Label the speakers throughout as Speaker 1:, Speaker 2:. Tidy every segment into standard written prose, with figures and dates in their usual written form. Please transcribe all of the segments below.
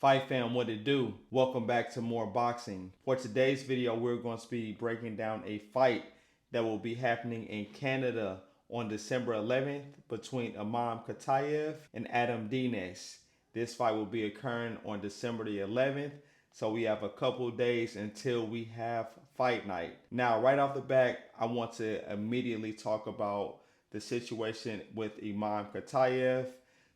Speaker 1: Fight fam, what it do? Welcome back to more boxing. For today's video, we're going to be breaking down a fight that will be happening in Canada on December 11th between Imam Khataev and Adam Deines. This fight will be occurring on December the 11th, so we have a couple days until we have fight night. Now, right off the bat, I want to immediately talk about the situation with Imam Khataev.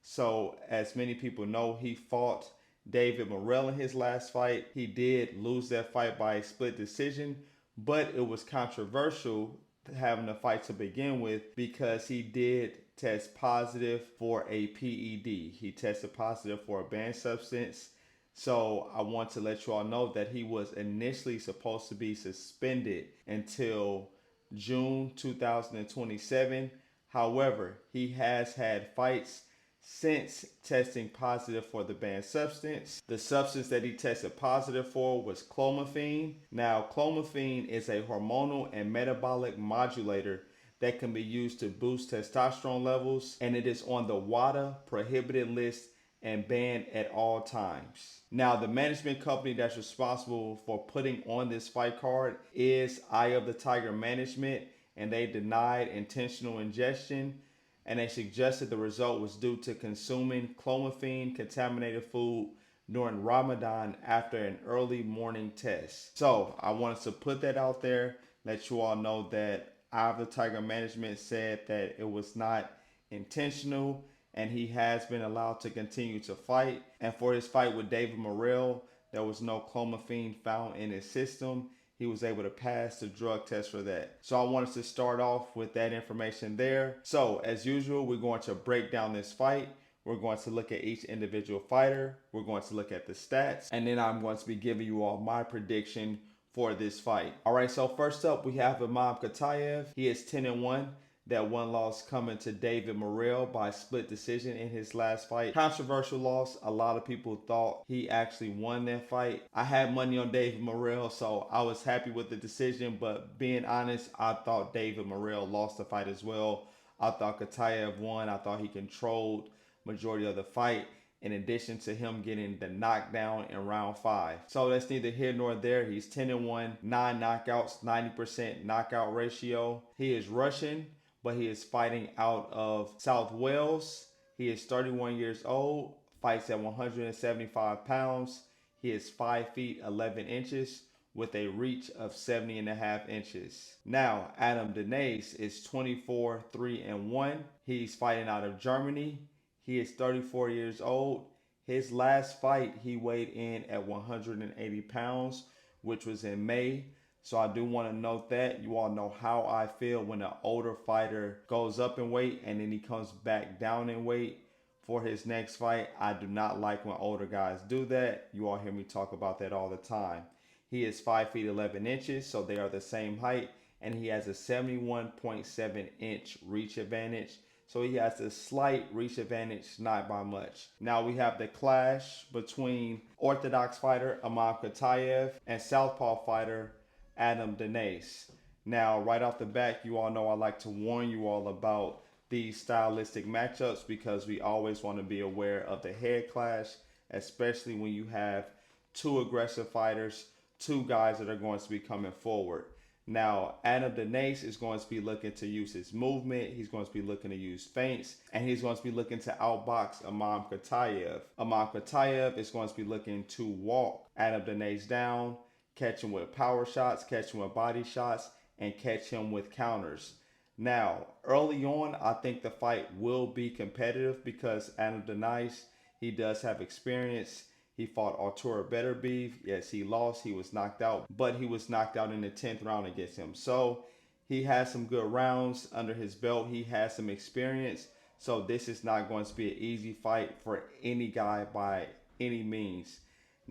Speaker 1: So, as many people know, he fought David Morell in his last fight. He did lose that fight by a split decision, but it was controversial having the fight to begin with because he did test positive for a PED. He tested positive for a banned substance. So I want to let you all know that he was initially supposed to be suspended until June 2027. However, he has had fights since testing positive for the banned substance. The substance that he tested positive for was clomiphene. Now, clomiphene is a hormonal and metabolic modulator that can be used to boost testosterone levels, and it is on the WADA prohibited list and banned at all times. Now, the management company that's responsible for putting on this fight card is Eye of the Tiger Management, and they denied intentional ingestion, and they suggested the result was due to consuming clomiphene contaminated food during Ramadan after an early morning test. So I wanted to put that out there, let you all know that Eye of the Tiger Management said that it was not intentional, and he has been allowed to continue to fight. And for his fight with David Morell, there was no clomiphene found in his system. He was able to pass the drug test for that. So I wanted to start off with that information there. So as usual, we're going to break down this fight. We're going to look at each individual fighter. We're going to look at the stats. And then I'm going to be giving you all my prediction for this fight. All right, so first up, we have Imam Khataev. He is 10-1. That one loss coming to David Morell by split decision in his last fight. Controversial loss. A lot of people thought he actually won that fight. I had money on David Morell, so I was happy with the decision. But being honest, I thought David Morell lost the fight as well. I thought Khataev won. I thought he controlled majority of the fight, in addition to him getting the knockdown in round 5. So that's neither here nor there. He's 10-1, 9 knockouts, 90% knockout ratio. He is Russian, but he is fighting out of South Wales. He is 31 years old, fights at 175 pounds. He is 5 feet 11 inches with a reach of 70.5 inches. Now, Adam Deines is 24, 3-1. He's fighting out of Germany. He is 34 years old. His last fight, he weighed in at 180 pounds, which was in May. So I do want to note that. You all know how I feel when an older fighter goes up in weight and then he comes back down in weight for his next fight. I do not like when older guys do that. You all hear me talk about that all the time. He is 5 feet 11 inches, so they are the same height, and he has a 71.7 inch reach advantage. So he has a slight reach advantage, not by much. Now we have the clash between Orthodox fighter Imam Khataev and southpaw fighter Adam Deines. Now, right off the bat, you all know I like to warn you all about these stylistic matchups because we always want to be aware of the head clash, especially when you have two aggressive fighters, two guys that are going to be coming forward. Now, Adam Deines is going to be looking to use his movement. He's going to be looking to use feints, and he's going to be looking to outbox Imam Khataev. Imam Khataev is going to be looking to walk Adam Deines down, catch him with power shots, catch him with body shots, and catch him with counters. Now, early on, I think the fight will be competitive because Adam Deines, he does have experience. He fought Artur Beterbiev. Yes, he lost. He was knocked out, but he was knocked out in the 10th round against him. So he has some good rounds under his belt. He has some experience. So this is not going to be an easy fight for any guy by any means.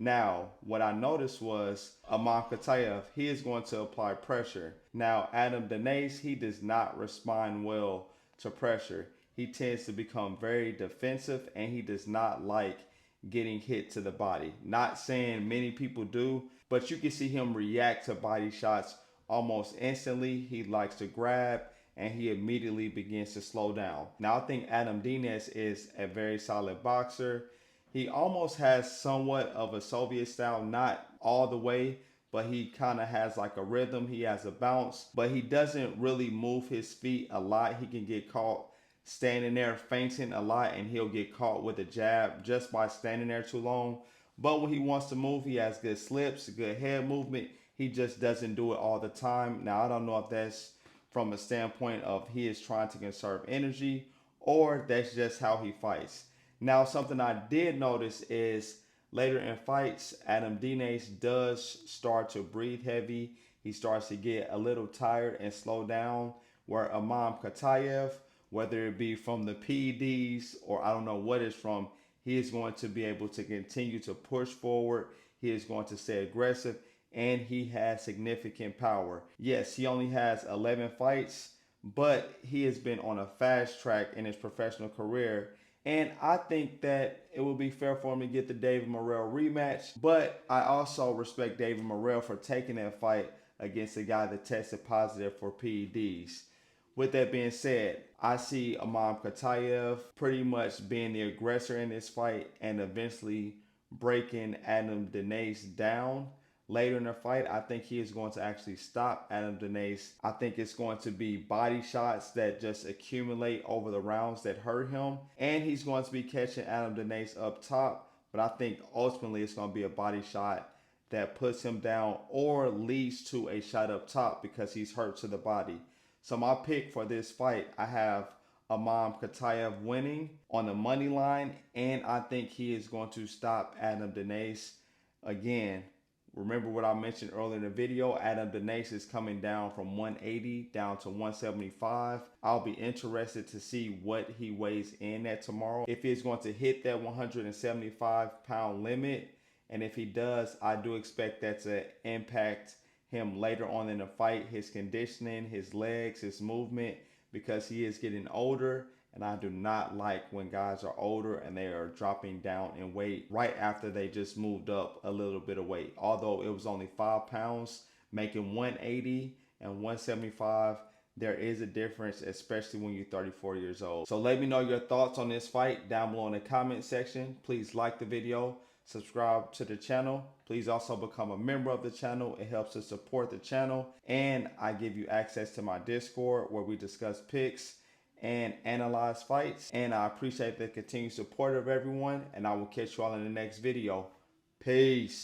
Speaker 1: Now, what I noticed was Imam Khataev, he is going to apply pressure. Now, Adam Deines, he does not respond well to pressure. He tends to become very defensive, and he does not like getting hit to the body. Not saying many people do, but you can see him react to body shots almost instantly. He likes to grab, and he immediately begins to slow down. Now, I think Adam Deines is a very solid boxer. He almost has somewhat of a Soviet style, not all the way, but he kind of has like a rhythm. He has a bounce, but he doesn't really move his feet a lot. He can get caught standing there feinting a lot, and he'll get caught with a jab just by standing there too long. But when he wants to move, he has good slips, good head movement. He just doesn't do it all the time. Now, I don't know if that's from a standpoint of he is trying to conserve energy or that's just how he fights. Now, something I did notice is later in fights, Adam Deines does start to breathe heavy. He starts to get a little tired and slow down. Where Imam Khataev, whether it be from the PEDs or I don't know what it's from, he is going to be able to continue to push forward. He is going to stay aggressive and he has significant power. Yes, he only has 11 fights, but he has been on a fast track in his professional career. And I think that it would be fair for him to get the David Morell rematch. But I also respect David Morell for taking that fight against a guy that tested positive for PEDs. With that being said, I see Imam Khataev pretty much being the aggressor in this fight and eventually breaking Adam Deines down. Later in the fight, I think he is going to actually stop Adam Deines. I think it's going to be body shots that just accumulate over the rounds that hurt him. And he's going to be catching Adam Deines up top. But I think ultimately it's going to be a body shot that puts him down or leads to a shot up top because he's hurt to the body. So my pick for this fight, I have Imam Khataev winning on the money line, and I think he is going to stop Adam Deines. Again, remember what I mentioned earlier in the video, Adam Deines is coming down from 180 down to 175. I'll be interested to see what he weighs in at tomorrow. If he's going to hit that 175-pound limit, and if he does, I do expect that to impact him later on in the fight, his conditioning, his legs, his movement, because he is getting older. And I do not like when guys are older and they are dropping down in weight right after they just moved up a little bit of weight. Although it was only 5 pounds, making 180 and 175, there is a difference, especially when you're 34 years old. So let me know your thoughts on this fight down below in the comment section. Please like the video, subscribe to the channel. Please also become a member of the channel. It helps to support the channel. And I give you access to my Discord where we discuss picks and analyze fights. And I appreciate the continued support of everyone. And I will catch you all in the next video. Peace.